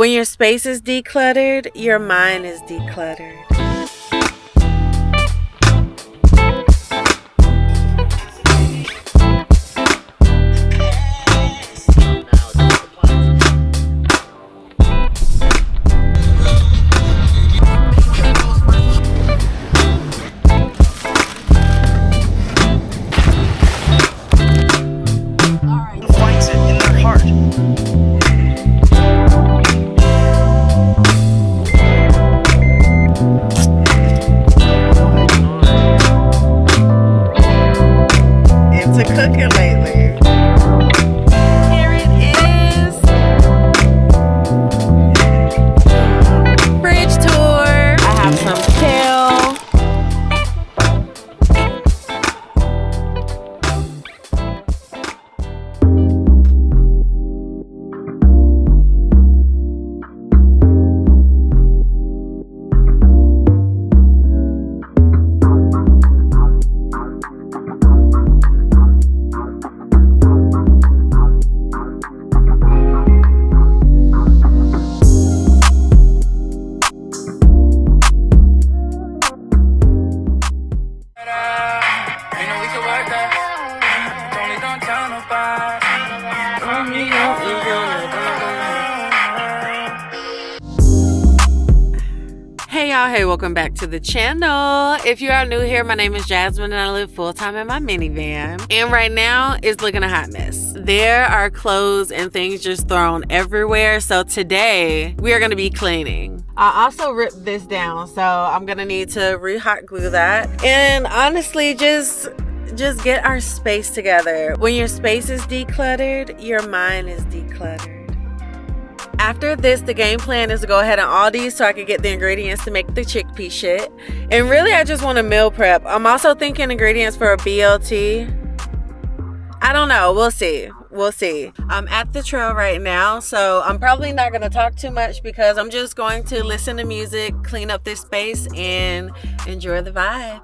When your space is decluttered, your mind is decluttered. Cooking lately. Here it is. Fridge tour. I have some kale. Hey, welcome back to the channel. If you are new here, my name is Jazzmine and I live full-time in my minivan. And right now, it's looking a hot mess. There are clothes and things just thrown everywhere. So today, we are going to be cleaning. I also ripped this down, so I'm going to need to re-hot glue that. And honestly, just get our space together. When your space is decluttered, your mind is decluttered. After this, the game plan is to go ahead and Aldi so I can get the ingredients to make the chickpea shit. And really, I just want to meal prep. I'm also thinking ingredients for a BLT. I don't know. We'll see. We'll see. I'm at the trail right now, so I'm probably not going to talk too much because I'm just going to listen to music, clean up this space, and enjoy the vibe.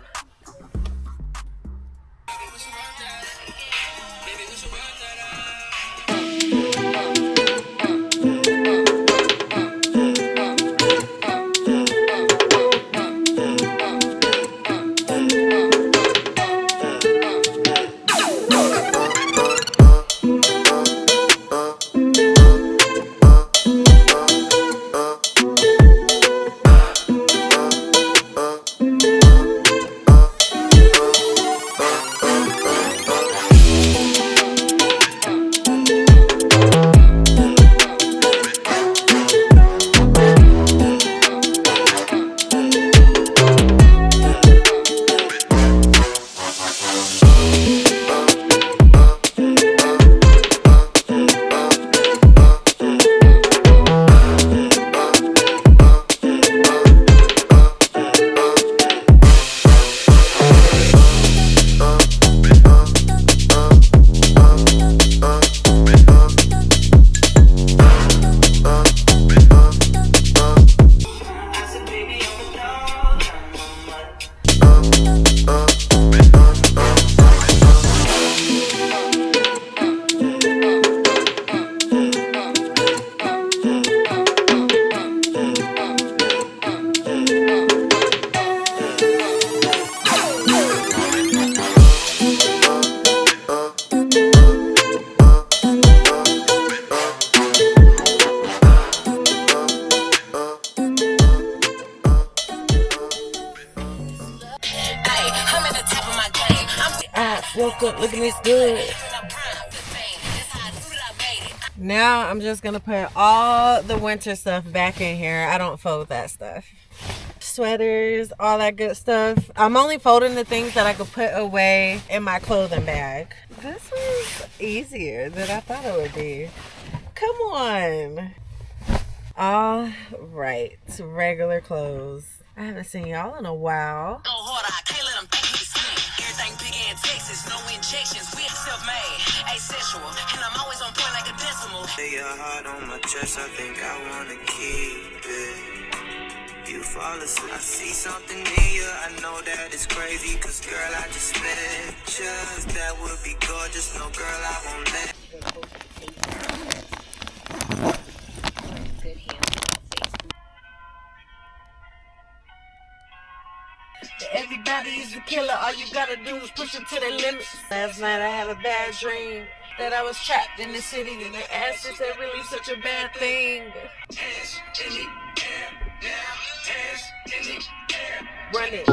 Woke up looking this good. Now I'm just gonna put all the winter stuff back in here. I don't fold that stuff. Sweaters, all that good stuff. I'm only folding the things that I could put away in my clothing bag. This was easier than I thought it would be. Come on. All right, regular clothes. I haven't seen y'all in a while. Go harder, I can't let them think we slim. Everything big in Texas, no injections, we self-made, asexual, and I'm always on point like a decimal. Lay your heart on my chest, I think I wanna keep it. You fall asleep, I see something in you, I know that it's crazy, cause girl, I just met you. That would be gorgeous, no girl, I won't let. Good hands. Everybody is a killer, all you gotta do is push it to their limits. Last night I had a bad dream that I was trapped in the city and the ass is that really such a bad thing. Hands in the air, now hands in the air. Run it.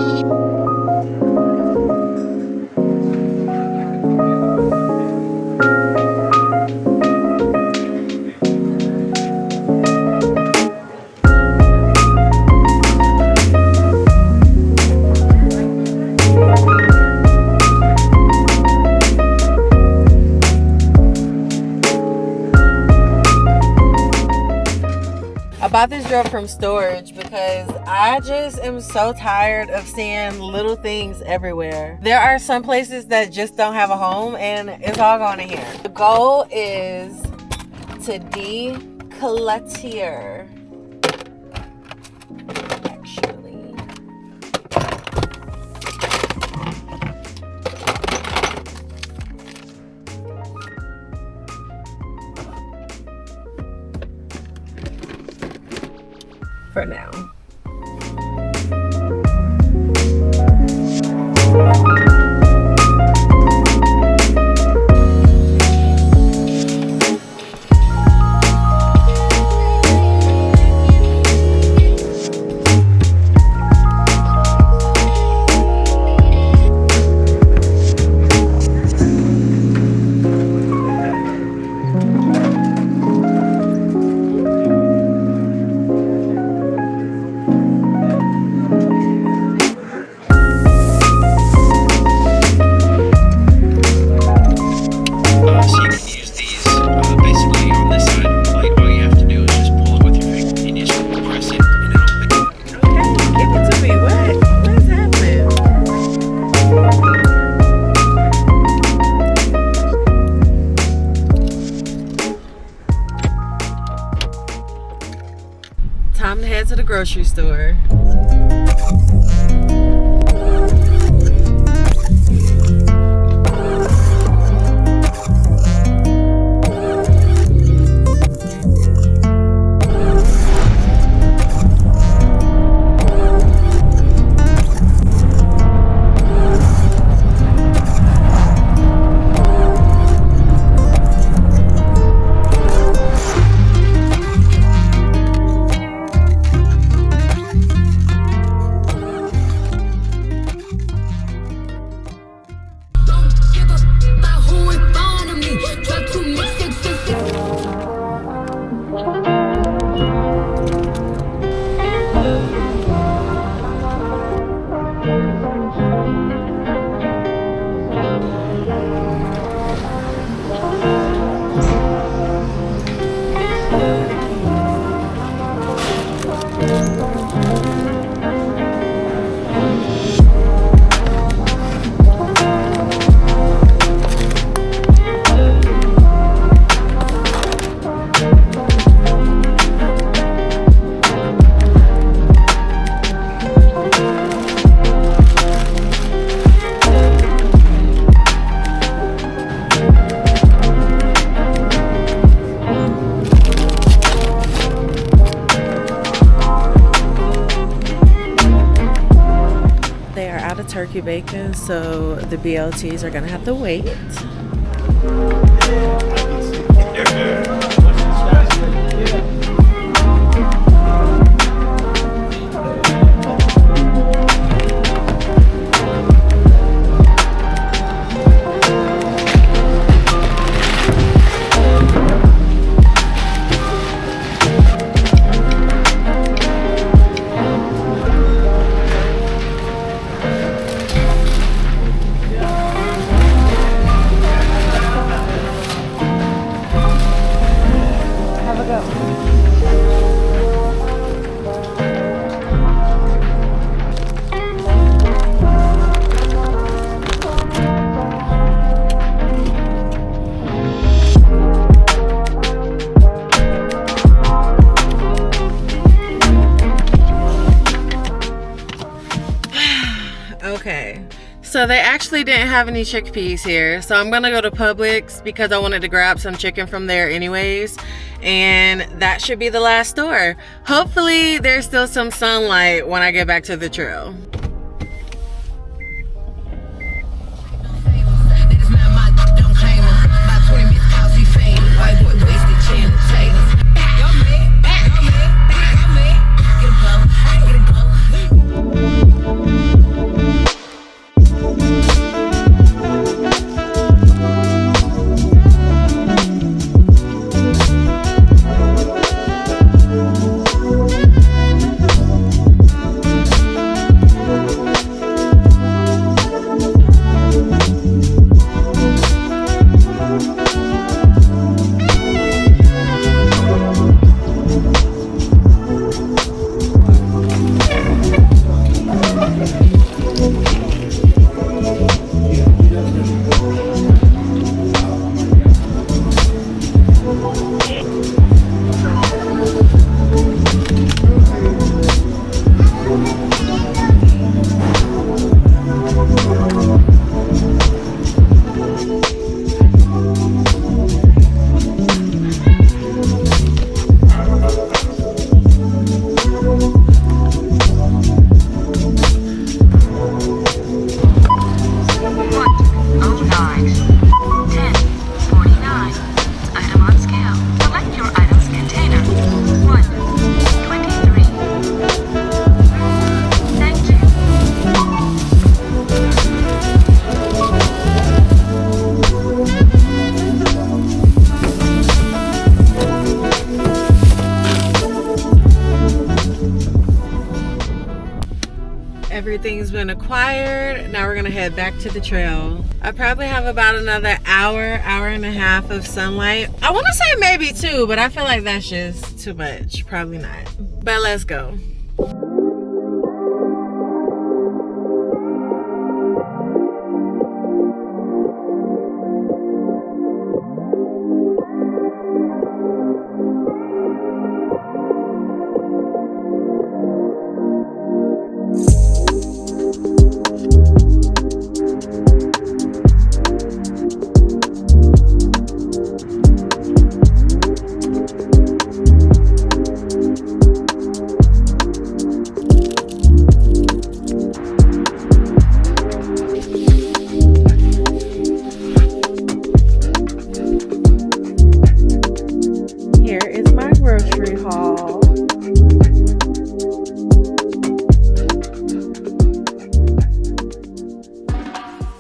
I bought this drove from storage because I just am so tired of seeing little things everywhere. There are some places that just don't have a home and it's all going in here. The goal is to declutter. Actually. For now. Time to head to the grocery store. Turkey bacon, so the BLTs are gonna have to wait. Okay, so they actually didn't have any chickpeas here, so I'm gonna go to Publix because I wanted to grab some chicken from there anyways, and that should be the last store. Hopefully there's still some sunlight when I get back to the trail. Everything's been acquired. Now we're gonna head back to the trail. I probably have about another hour and a half of sunlight. I want to say maybe 2, but I feel like that's just too much. Probably not. But let's go.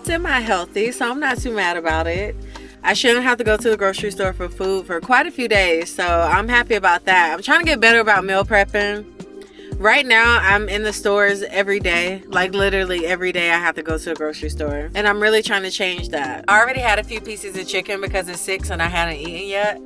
Semi-healthy, so I'm not too mad about it. I shouldn't have to go to the grocery store for food for quite a few days, so I'm happy about that. I'm trying to get better about meal prepping. Right now, I'm in the stores every day. Like literally every day I have to go to the grocery store. And I'm really trying to change that. I already had a few pieces of chicken because it's 6 and I hadn't eaten yet.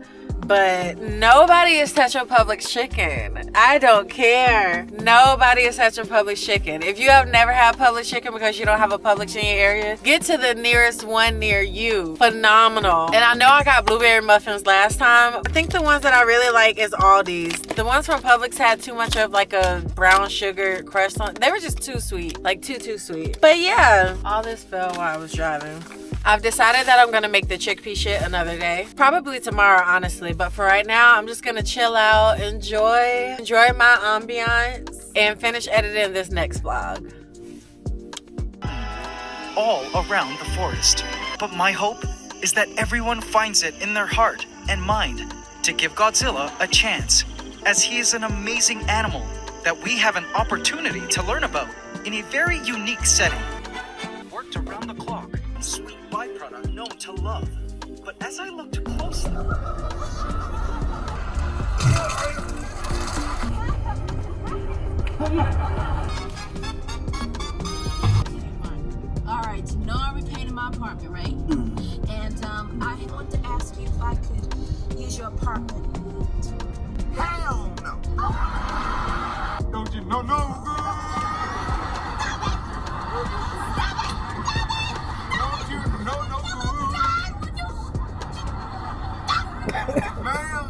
But nobody is touching Publix chicken. I don't care. Nobody is touching Publix chicken. If you have never had Publix chicken because you don't have a Publix in your area, get to the nearest one near you. Phenomenal. And I know I got blueberry muffins last time. I think the ones that I really like is Aldi's. The ones from Publix had too much of like a brown sugar crust on. They were just too sweet. Like too sweet. But yeah, all this fell while I was driving. I've decided that I'm gonna make the chickpea shit another day. Probably tomorrow, honestly. But for right now, I'm just gonna chill out, enjoy my ambiance, and finish editing this next vlog. All around the forest. But my hope is that everyone finds it in their heart and mind to give Godzilla a chance, as he is an amazing animal that we have an opportunity to learn about in a very unique setting. Worked around the clock. Sweet byproduct known to love. But as I looked closely... Alright, you know I repainted my apartment, right? And I wanted to ask you if I could use your apartment. Hell no! Don't you know no good? Don't you know no good? Ma'am.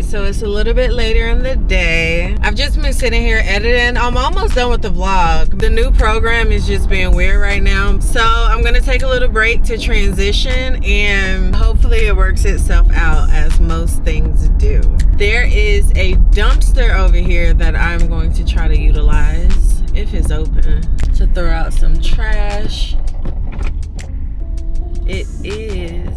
So it's a little bit later in the day. I've just been sitting here editing. I'm almost done with the vlog. The new program is just being weird right now. So I'm gonna take a little break to transition and hopefully it works itself out as most things do. There is a dumpster over here that I'm going to try to utilize, if it's open, to throw out some trash. It is.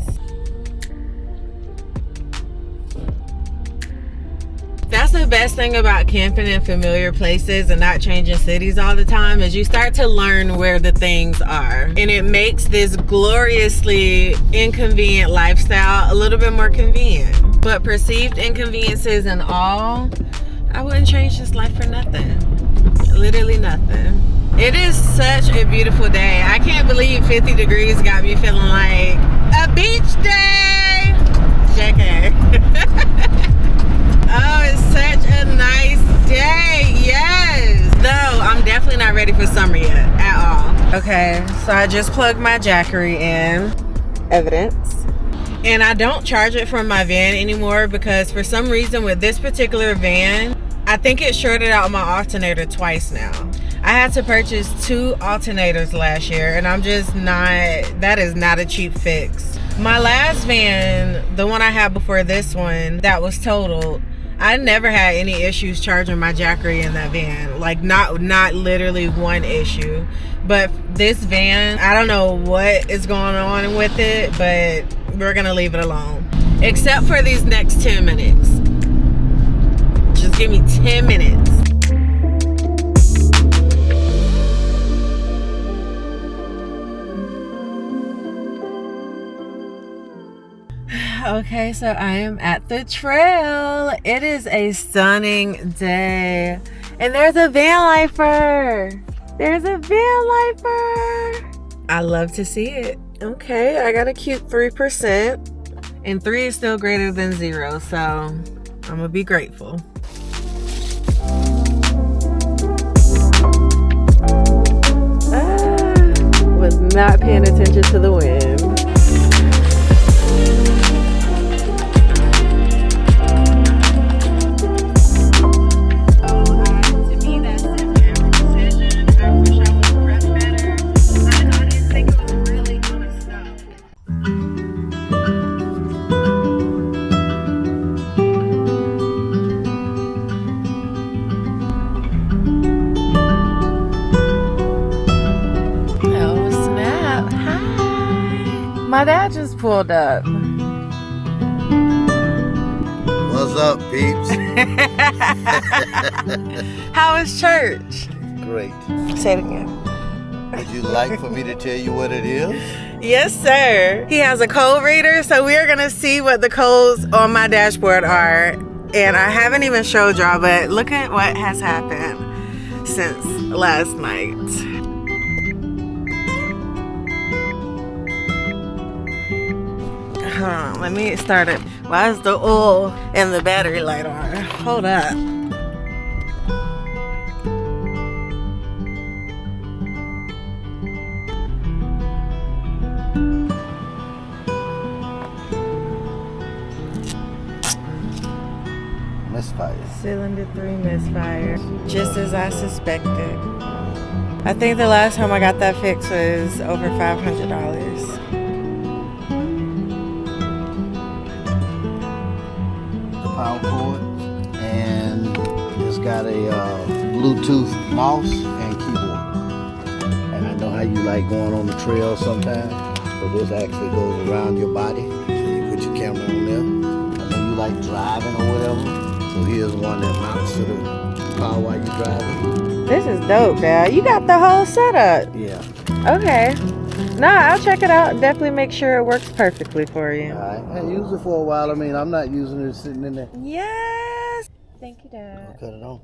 That's the best thing about camping in familiar places and not changing cities all the time, is you start to learn where the things are. And it makes this gloriously inconvenient lifestyle a little bit more convenient. But perceived inconveniences and all, I wouldn't change this life for nothing. Literally nothing. It is such a beautiful day. I can't believe 50 degrees got me feeling like a beach day. JK. Oh, it's such a nice day. Yes. Though I'm definitely not ready for summer yet at all. Okay, so I just plugged my Jackery in. Evidence. And I don't charge it from my van anymore because for some reason with this particular van, I think it shorted out my alternator twice now. I had to purchase 2 alternators last year and I'm just not, that is not a cheap fix. My last van, the one I had before this one, that was totaled, I never had any issues charging my Jackery in that van. Like not literally one issue. But this van, I don't know what is going on with it, but we're gonna leave it alone. Except for these next 10 minutes. Just give me 10 minutes. Okay, so I am at the trail. It is a stunning day. And there's a Vanlifer. There's a Vanlifer. I love to see it. Okay, I got a cute 3%. And 3 is still greater than 0, so I'm gonna be grateful. Was not paying attention to the wind. My dad just pulled up. What's up, peeps? How is church? Great. Say it again. Would you like for me to tell you what it is? Yes, sir. He has a code reader, so we are going to see what the codes on my dashboard are. And I haven't even showed y'all, but look at what has happened since last night. Hold on, let me start it. Why is the oil and the battery light on? Hold up. Misfire. Cylinder 3 misfire. Just as I suspected. I think the last time I got that fixed was over $500. Power cord, and it's got a Bluetooth mouse and keyboard. And I know how you like going on the trail sometimes, so this actually goes around your body. So you put your camera on there. I know you like driving or whatever, so here's one that mounts to the car while you're driving. This is dope, Dad. You got the whole setup. Yeah. Okay. Nah, I'll check it out. Definitely make sure it works perfectly for you. Alright, and use it for a while. I mean, I'm not using it sitting in there. Yes. Thank you, Dad. I'll cut it on.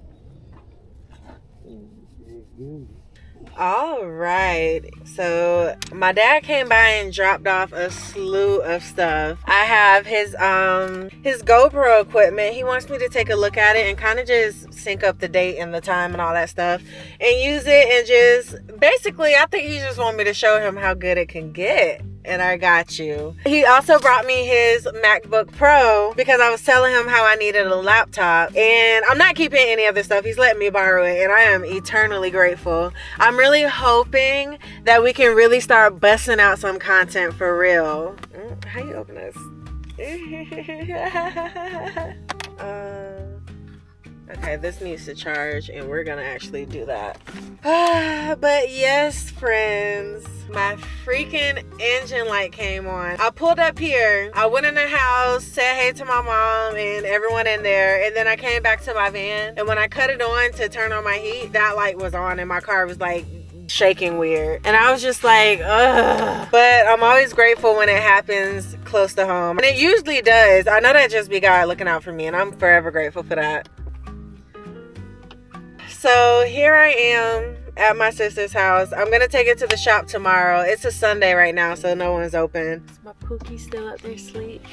All right. So my dad came by and dropped off a slew of stuff. I have his GoPro equipment. He wants me to take a look at it and kind of just sync up the date and the time and all that stuff and use it and just basically, I think he just wanted me to show him how good it can get. And I got you. He also brought me his MacBook Pro because I was telling him how I needed a laptop. And I'm not keeping any of this stuff. He's letting me borrow it. And I am eternally grateful. I'm really hoping that we can really start busting out some content for real. How you open this? Okay, this needs to charge and we're gonna actually do that. But yes, friends, my freaking engine light came on. I pulled up here, I went in the house, said hey to my mom and everyone in there, and then I came back to my van, and when I cut it on to turn on my heat, that light was on and my car was like shaking weird. And I was just like, ugh. But I'm always grateful when it happens close to home. And it usually does. I know that just be God looking out for me, and I'm forever grateful for that. So here I am at my sister's house. I'm gonna take it to the shop tomorrow. It's a Sunday right now, so no one's open. Is my Pookie still up there asleep?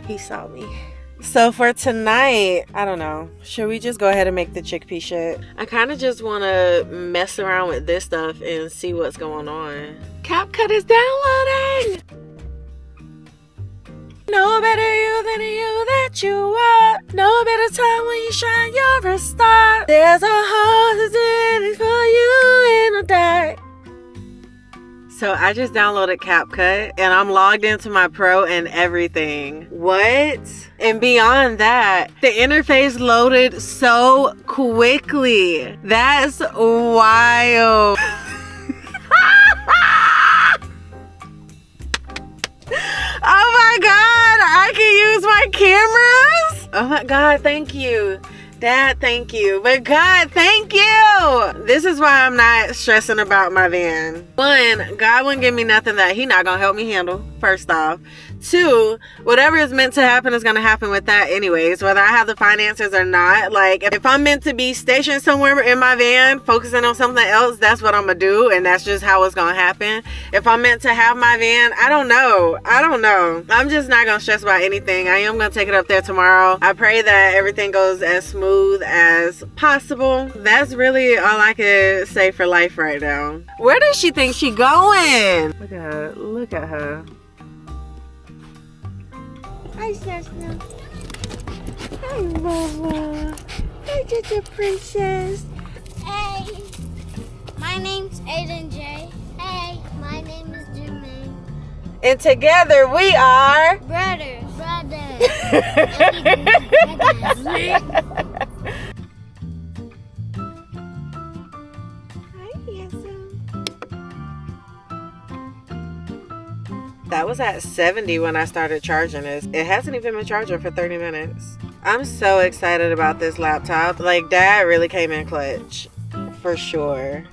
He saw me. So for tonight, I don't know. Should we just go ahead and make the chickpea shit? I kind of just want to mess around with this stuff and see what's going on. CapCut is downloading! No better you than you that you are. No better time when you shine, you're a star. There's a heart that's in it for you in the dark. So I just downloaded CapCut and I'm logged into my Pro and everything. What? And beyond that, the interface loaded so quickly. That's wild. Oh my God, I can use my cameras. Oh my God, thank you. Dad, thank you. But God, thank you. This is why I'm not stressing about my van. One, God wouldn't give me nothing that he not gonna help me handle, first off. Two, whatever is meant to happen is gonna happen with that anyways, whether I have the finances or not. Like, if I'm meant to be stationed somewhere in my van, focusing on something else, that's what I'm gonna do, and that's just how it's gonna happen. If I'm meant to have my van, I don't know. I'm just not gonna stress about anything. I am gonna take it up there tomorrow. I pray that everything goes as smooth as possible. That's really all I could say for life right now. Where does she think she going? Look at her. Hi, Cessna. Hi, Mama. Hi, Ginger Princess. Hey, my name's Aiden J. Hey, my name is Jazzmine. And together we are... Brothers. Hi, handsome. That was at 70 when I started charging this. It hasn't even been charging for 30 minutes. I'm so excited about this laptop. Like, Dad really came in clutch. For sure.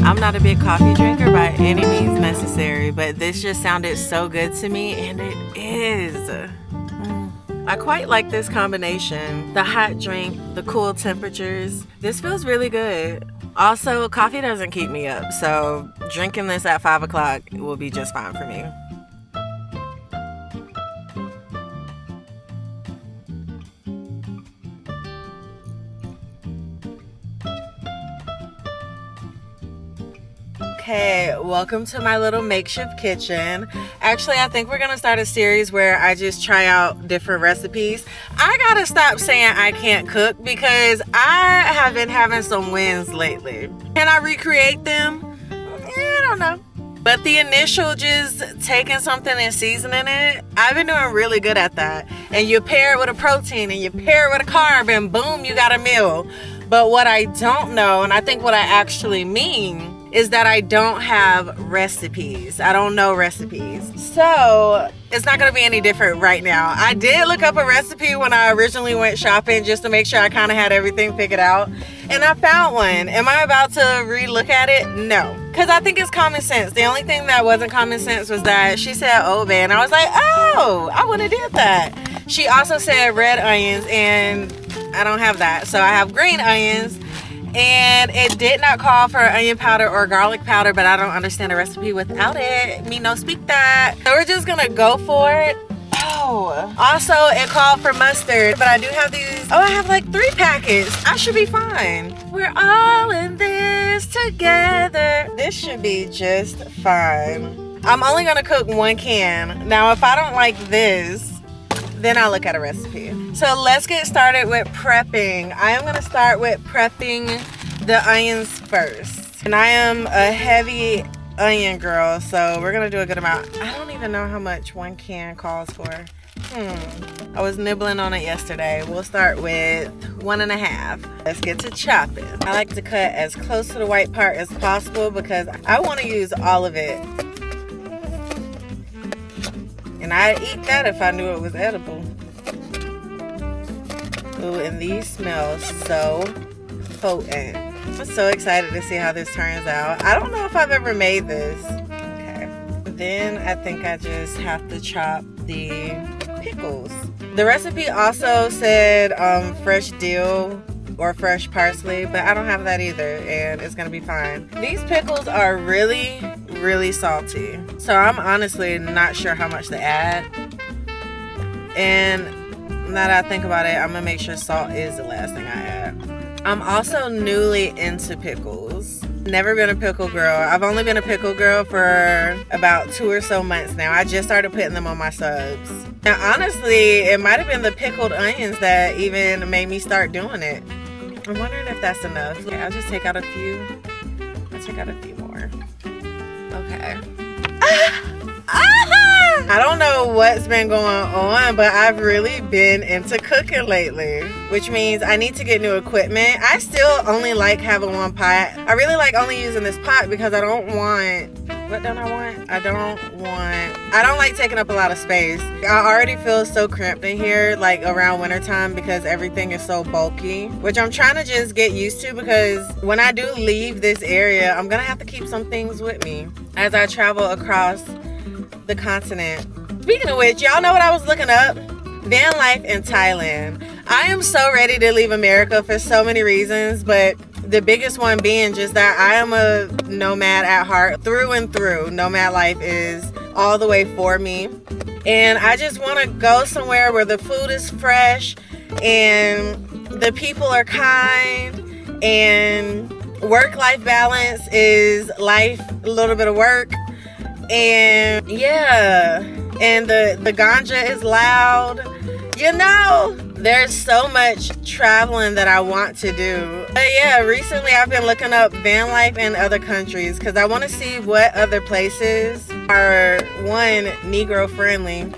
I'm not a big coffee drinker by any means necessary, but this just sounded so good to me, and it is. I quite like this combination. The hot drink, the cool temperatures. This feels really good. Also, coffee doesn't keep me up, so drinking this at 5 o'clock will be just fine for me. Okay, welcome to my little makeshift kitchen. Actually, I think we're gonna start a series where I just try out different recipes. I gotta stop saying I can't cook because I have been having some wins lately. Can I recreate them? I don't know. But the initial just taking something and seasoning it, I've been doing really good at that. And you pair it with a protein and you pair it with a carb and boom, you got a meal. But what I don't know, and I think what I actually mean, is that I don't have recipes. I don't know recipes. So it's not gonna be any different right now. I did look up a recipe when I originally went shopping just to make sure I kind of had everything figured out. And I found one. Am I about to re-look at it? No. Because I think it's common sense. The only thing that wasn't common sense was that she said Old Bay, and I was like, oh, I would have did that. She also said red onions, and I don't have that. So I have green onions. And it did not call for onion powder or garlic powder, but I don't understand a recipe without it. Me no speak that. So we're just gonna go for it. Oh, also it called for mustard, but I do have these. Oh, I have like 3 packets. I should be fine. We're all in this together. This should be just fine. I'm only gonna cook 1 can. Now, if I don't like this, then I'll look at a recipe. So let's get started with prepping. I am gonna start with prepping the onions first. And I am a heavy onion girl, so we're gonna do a good amount. I don't even know how much 1 can calls for. I was nibbling on it yesterday. We'll start with 1.5. Let's get to chopping. I like to cut as close to the white part as possible because I want to use all of it. And I'd eat that if I knew it was edible. Ooh, and these smell so potent. I'm so excited to see how this turns out. I don't know if I've ever made this. Okay. Then I think I just have to chop the pickles. The recipe also said fresh dill or fresh parsley, but I don't have that either, and it's gonna be fine. These pickles are really, really salty. So I'm honestly not sure how much to add. And now that I think about it, I'm gonna make sure salt is the last thing I add. I'm also newly into pickles. Never been a pickle girl. I've only been a pickle girl for about 2 or so months now. I just started putting them on my subs. Now, honestly, it might have been the pickled onions that even made me start doing it. I'm wondering if that's enough. Okay, I'll just take out a few. I'll take out a few more. Okay. I don't know what's been going on, but I've really been into cooking lately, which means I need to get new equipment. I still only like having one pot. I really like only using this pot because I don't want, what don't I want? I don't like taking up a lot of space. I already feel so cramped in here, like around wintertime, because everything is so bulky, which I'm trying to just get used to, because when I do leave this area, I'm gonna have to keep some things with me as I travel across the continent. Speaking of which, y'all know what I was looking up? Vanlife in Thailand. I am so ready to leave America for so many reasons, but the biggest one being just that I am a nomad at heart, through and through. Nomad life is all the way for me. And I just want to go somewhere where the food is fresh and the people are kind and work-life balance is life, a little bit of work. And yeah, and the ganja is loud. You know, there's so much traveling that I want to do. But yeah, recently I've been looking up van life in other countries because I want to see what other places are, one, Negro friendly.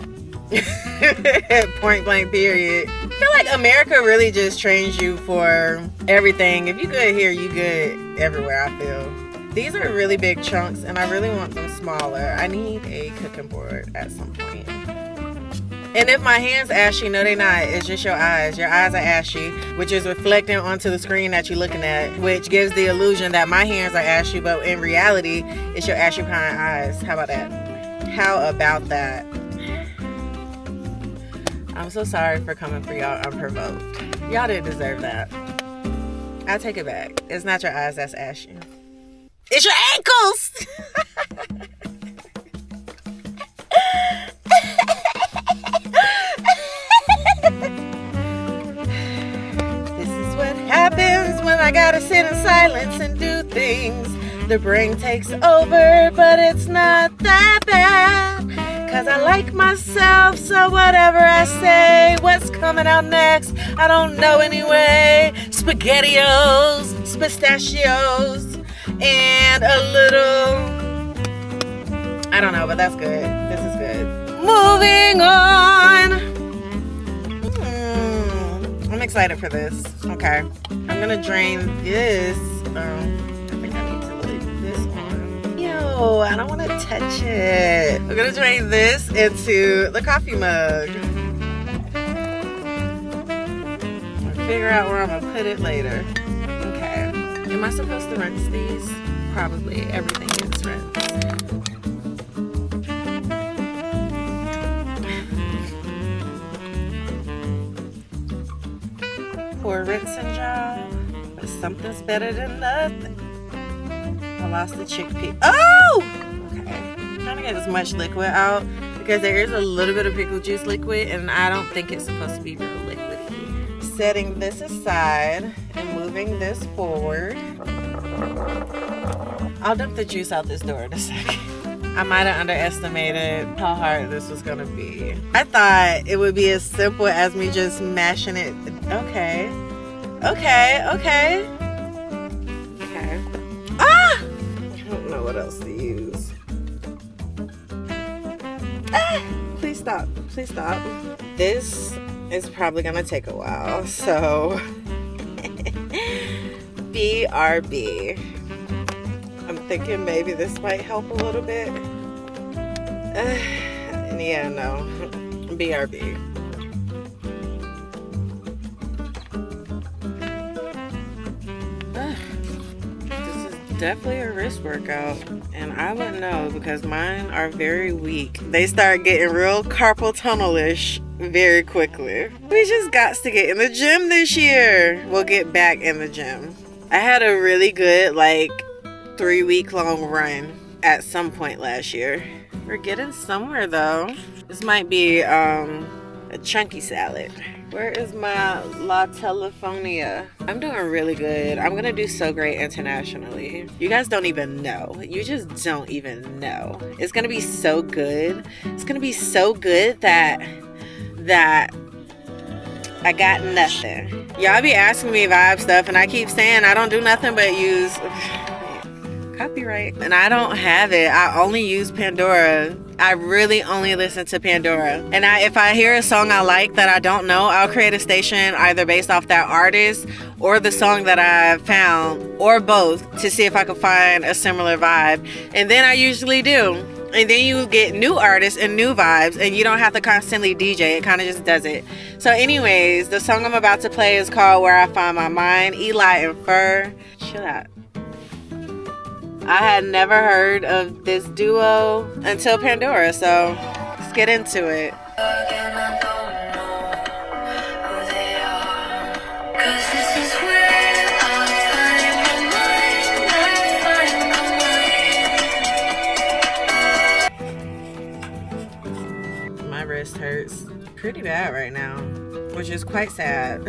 Point blank period. I feel like America really just trains you for everything. If you good here, you good everywhere, I feel. These are really big chunks and I really want them smaller. I need a cooking board at some point. And if my hand's ashy, no they're not. It's just your eyes. Your eyes are ashy, which is reflecting onto the screen that you're looking at, which gives the illusion that my hands are ashy, but in reality, it's your ashy behind eyes. How about that? How about that? I'm so sorry for coming for y'all unprovoked. Y'all didn't deserve that. I take it back. It's not your eyes that's ashy. It's your ankles! This is what happens when I gotta sit in silence and do things. The brain takes over, but it's not that bad. Cause I like myself, so whatever I say, what's coming out next, I don't know anyway. SpaghettiOs, pistachios, and a little, I don't know, but that's good. This is good. Moving on. I'm excited for this. Okay. I'm gonna drain this. I think I need to leave this on. Ew, I don't want to touch it. I'm gonna drain this into the coffee mug. I'll figure out where I'm gonna put it later. Okay. Am I supposed to rinse these? Probably. Everything gets rinsed. Pour a rinsing job. But something's better than nothing. I lost the chickpea. Oh! Okay. I'm trying to get as much liquid out because there is a little bit of pickle juice liquid and I don't think it's supposed to be real liquidy. Setting this aside and moving this forward. I'll dump the juice out this door in a second. I might have underestimated how hard this was gonna be. I thought it would be as simple as me just mashing it. Okay. Ah! I don't know what else to use. Ah! Please stop. please stop. This is probably gonna take a while, so BRB. I'm thinking maybe this might help a little bit. Yeah, no. BRB. This is definitely a wrist workout, and I wouldn't know because mine are very weak. They start getting real carpal tunnel-ish very quickly. We just got to get in the gym this year. We'll get back in the gym. I had a really good 3-week-long run at some point last year. We're getting somewhere though. This might be a chunky salad. Where is my La Telefonia? I'm doing really good. I'm gonna do so great internationally. You guys don't even know. You just don't even know. It's gonna be so good. It's gonna be so good that I got nothing. Y'all be asking me vibe stuff and I keep saying I don't do nothing but use copyright. And I don't have it. I only use Pandora. I really only listen to Pandora. And if I hear a song I like that I don't know, I'll create a station either based off that artist or the song that I found, or both, to see if I can find a similar vibe. And then I usually do. And then you get new artists and new vibes, and you don't have to constantly DJ. It kind of just does it. So anyways, the song I'm about to play is called Where I Find My Mind, Eli and Fur. Chill out. I had never heard of this duo until Pandora, so let's get into it. My wrist hurts pretty bad right now, which is quite sad.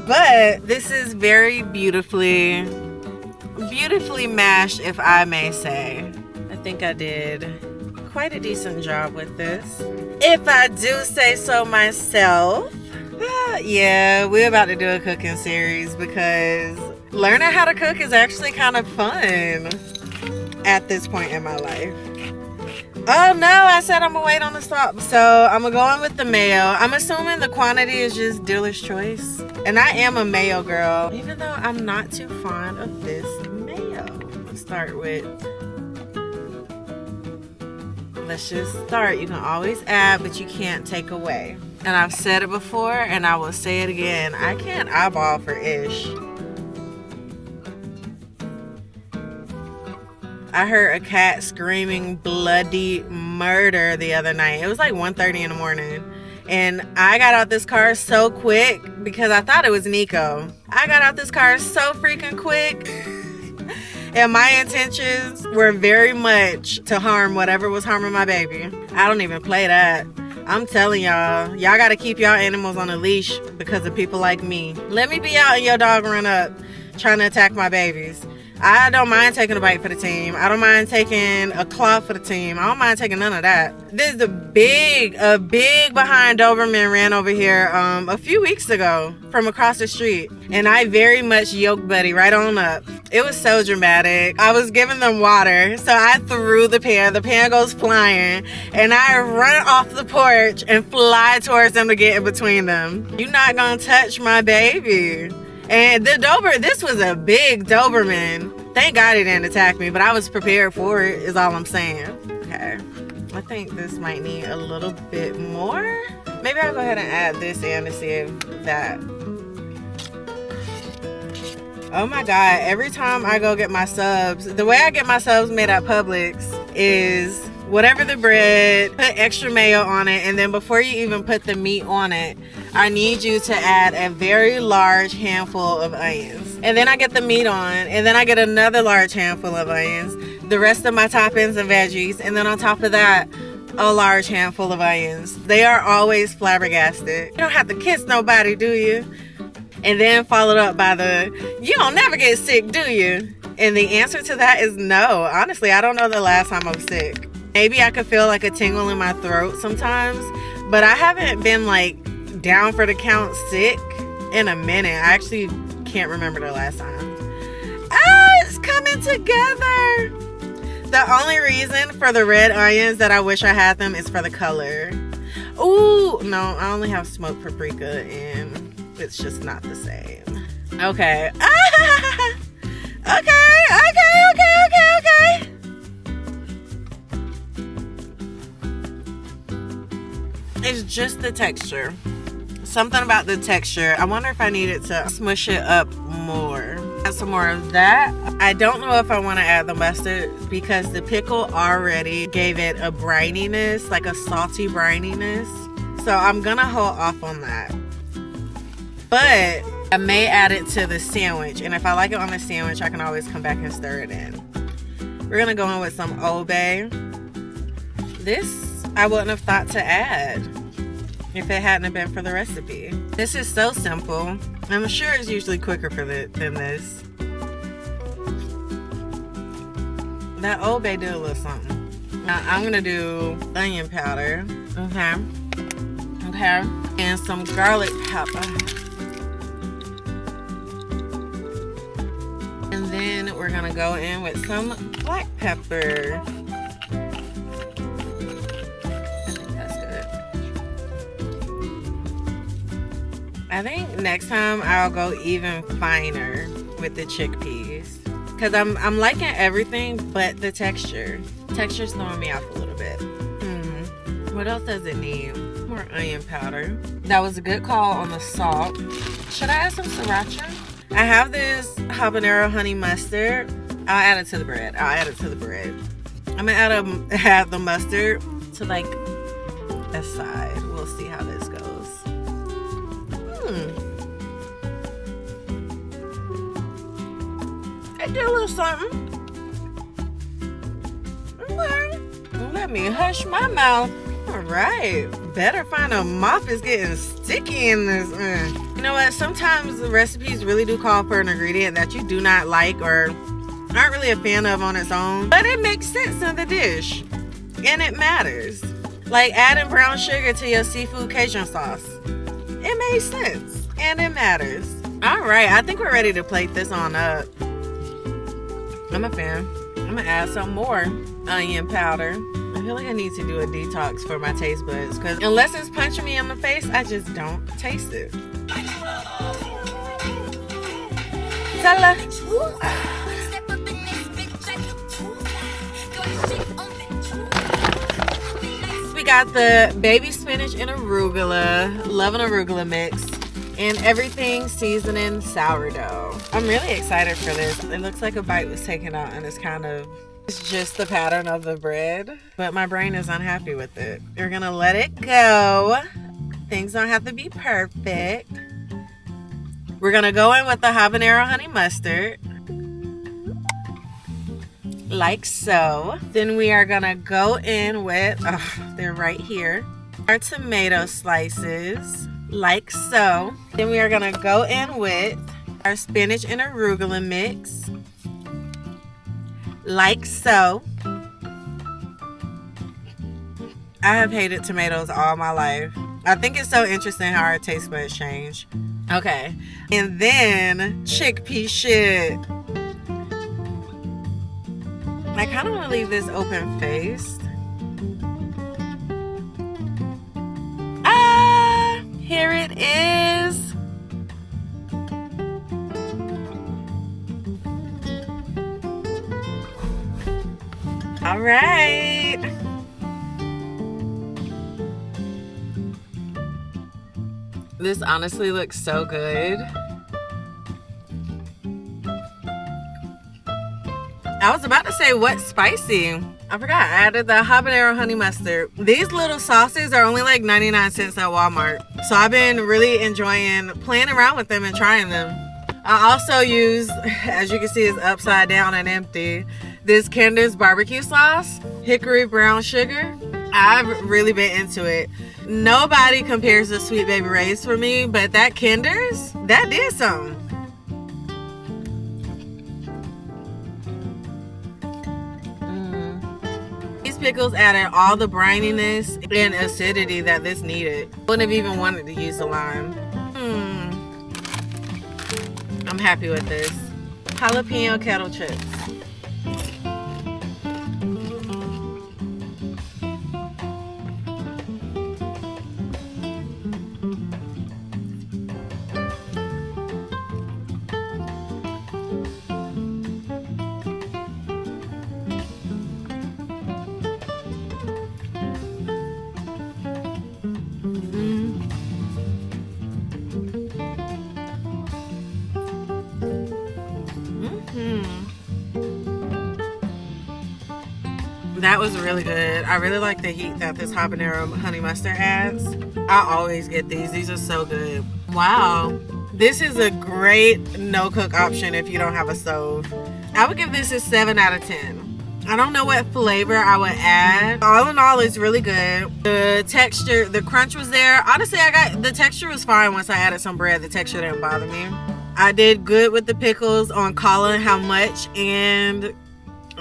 But this is very beautifully mashed, if I may say. I think I did quite a decent job with this, if I do say so myself. Yeah, we're about to do a cooking series because learning how to cook is actually kind of fun at this point in my life. Oh no, I said I'm gonna wait on the stop. So I'm gonna go in with the mayo. I'm assuming the quantity is just dealer's choice. And I am a mayo girl, even though I'm not too fond of this mayo. Let's start with, let's just start. You can always add, but you can't take away. And I've said it before, and I will say it again. I can't eyeball for ish. I heard a cat screaming bloody murder the other night. It was like 1:30 in the morning. And I got out this car so quick because I thought it was Nico. I got out this car so freaking quick. And my intentions were very much to harm whatever was harming my baby. I don't even play that. I'm telling y'all gotta keep y'all animals on a leash because of people like me. Let me be out and your dog run up trying to attack my babies. I don't mind taking a bite for the team. I don't mind taking a claw for the team. I don't mind taking none of that. This is a big behind Doberman ran over here a few weeks ago from across the street. And I very much yoked Buddy right on up. It was so dramatic. I was giving them water, so I threw the pan. The pan goes flying, and I run off the porch and fly towards them to get in between them. You're not gonna touch my baby. And this was a big Doberman. Thank God he didn't attack me, but I was prepared for it, is all I'm saying. Okay. I think this might need a little bit more. Maybe I'll go ahead and add this in to see if that... Oh my God, every time I go get my subs, the way I get my subs made at Publix is whatever the bread, put extra mayo on it, and then before you even put the meat on it, I need you to add a very large handful of onions. And then I get the meat on, and then I get another large handful of onions, the rest of my toppings and veggies, and then on top of that, a large handful of onions. They are always flabbergasted. You don't have to kiss nobody, do you? And then followed up by you don't never get sick, do you? And the answer to that is no. Honestly, I don't know the last time I was sick. Maybe I could feel like a tingle in my throat sometimes, but I haven't been down for the count sick in a minute. I actually can't remember the last time. It's coming together. The only reason for the red onions that I wish I had them is for the color. Ooh, no, I only have smoked paprika and it's just not the same. Okay. Okay. It's just the texture. Something about the texture. I wonder if I needed to smush it up more. Add some more of that. I don't know if I want to add the mustard because the pickle already gave it a brininess, like a salty brininess. So I'm gonna hold off on that. But I may add it to the sandwich, and if I like it on the sandwich, I can always come back and stir it in. We're gonna go in with some Old Bay. This I wouldn't have thought to add if it hadn't been for the recipe. This is so simple. I'm sure it's usually quicker than this. That Old Bay did a little something. Now I'm gonna do onion powder. Okay, and some garlic pepper. And then we're gonna go in with some black pepper. I think next time I'll go even finer with the chickpeas because I'm liking everything but the texture. Texture's throwing me off a little bit. What else does it need? More onion powder. That was a good call on the salt. Should I add some sriracha? I have this habanero honey mustard. I'll add it to the bread. I'm gonna add the mustard to like a side. We'll see how this goes. I did a little something. Okay. Let me hush my mouth. All right. Better find a mop. It's getting sticky in this. You know what? Sometimes the recipes really do call for an ingredient that you do not like or aren't really a fan of on its own. But it makes sense in the dish. And it matters. Like adding brown sugar to your seafood Cajun sauce. It makes sense. And it matters. All right. I think we're ready to plate this on up. I'm a fan. I'm gonna add some more onion powder. I feel like I need to do a detox for my taste buds because unless it's punching me in the face, I just don't taste it. Tala. We got the baby spinach and arugula, love an arugula mix. And everything seasoning sourdough. I'm really excited for this. It looks like a bite was taken out and it's just the pattern of the bread. But my brain is unhappy with it. You're gonna let it go. Things don't have to be perfect. We're gonna go in with the habanero honey mustard. Like so. Then we are gonna go in with, they're right here, our tomato slices. Like so. Then we are gonna go in with our spinach and arugula mix. Like so. I have hated tomatoes all my life. I think it's so interesting how our taste buds change. Okay. And then chickpea shit. I kind of want to leave this open faced. Here it is. All right. This honestly looks so good. I was about to say what's spicy. I forgot I added the habanero honey mustard. These little sauces are only like 99 cents at Walmart. So I've been really enjoying playing around with them and trying them. I also use, as you can see, it's upside down and empty, this Kinder's barbecue sauce, hickory brown sugar. I've really been into it. Nobody compares to Sweet Baby Ray's for me, but that Kinder's, that did something. Pickles added all the brininess and acidity that this needed. Wouldn't have even wanted to use the lime. I'm happy with this. Jalapeno kettle chips. That was really good. I really like the heat that this habanero honey mustard adds. I always get these. These are so good. Wow. This is a great no-cook option if you don't have a stove. I would give this a 7 out of 10. I don't know what flavor I would add. All in all, it's really good. The texture, the crunch was there. Honestly, the texture was fine once I added some bread. The texture didn't bother me. I did good with the pickles on calling how much and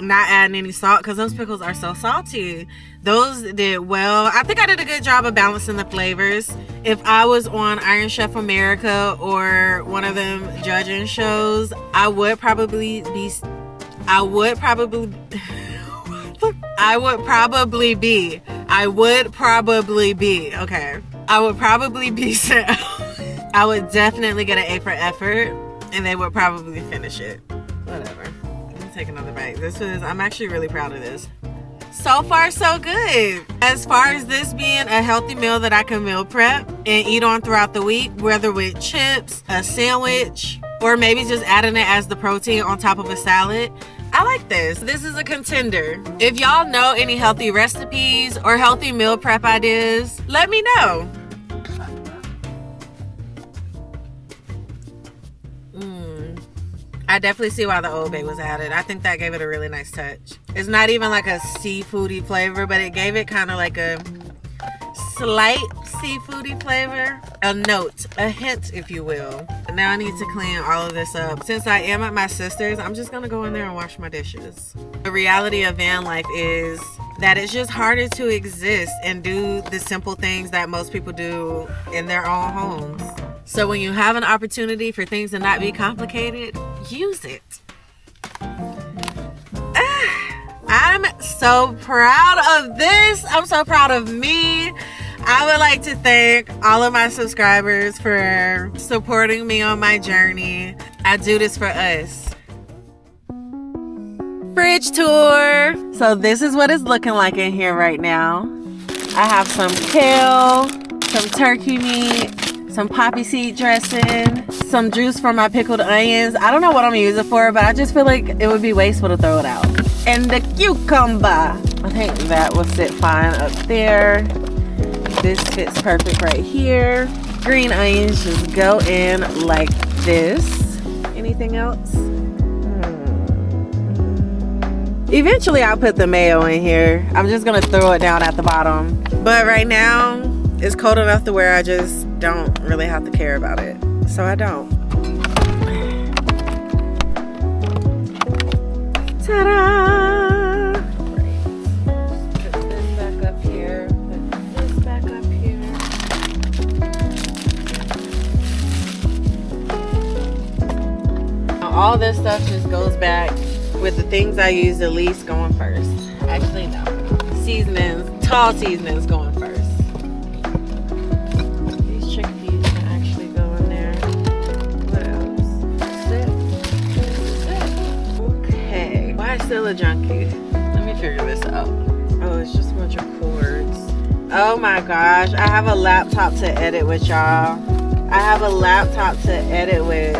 not adding any salt because those pickles are so salty. Those did well. I think I did a good job of balancing the flavors. If I was on Iron Chef America or one of them judging shows, I would probably be I would definitely get an A for effort, and they would probably finish it. Whatever. Let me take another bite. I'm actually really proud of this. So far, so good. As far as this being a healthy meal that I can meal prep and eat on throughout the week, whether with chips, a sandwich, or maybe just adding it as the protein on top of a salad, I like this. This is a contender. If y'all know any healthy recipes or healthy meal prep ideas, let me know. I definitely see why the Old Bay was added. I think that gave it a really nice touch. It's not even like a seafoody flavor, but it gave it kind of like a slight seafoody flavor. A note, a hint, if you will. Now I need to clean all of this up. Since I am at my sister's, I'm just gonna go in there and wash my dishes. The reality of van life is that it's just harder to exist and do the simple things that most people do in their own homes. So when you have an opportunity for things to not be complicated, use it. I'm so proud of this. I'm so proud of me. I would like to thank all of my subscribers for supporting me on my journey. I do this for us. Fridge tour. So this is what it's looking like in here right now. I have some kale, some turkey meat, some poppy seed dressing, some juice for my pickled onions. I don't know what I'm gonna use it for, but I just feel like it would be wasteful to throw it out. And the cucumber. I think that will sit fine up there. This fits perfect right here. Green onions just go in like this. Anything else? Eventually I'll put the mayo in here. I'm just gonna throw it down at the bottom. But right now, it's cold enough to where I just don't really have to care about it. So I don't. Ta-da! Put this back up here. Put this back up here. Now, all this stuff just goes back with the things I use the least going first. Actually, no. Seasonings, tall seasonings going first. These chickpeas can actually go in there. What else? That's it. Okay. Why still a junkie? Let me figure this out. Oh, it's just a bunch of cords. Oh my gosh. I have a laptop to edit with, y'all. I have a laptop to edit with.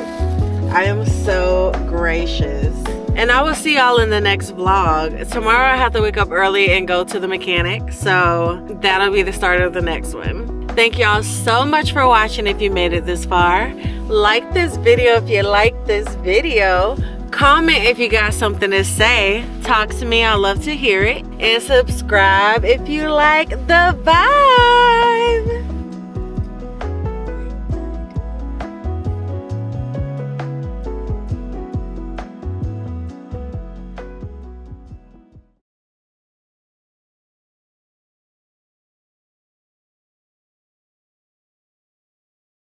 I am so gracious. And I will see y'all in the next vlog. Tomorrow I have to wake up early and go to the mechanic. So that'll be the start of the next one. Thank y'all so much for watching if you made it this far. Like this video if you like this video. Comment if you got something to say. Talk to me, I'd love to hear it. And subscribe if you like the vibe.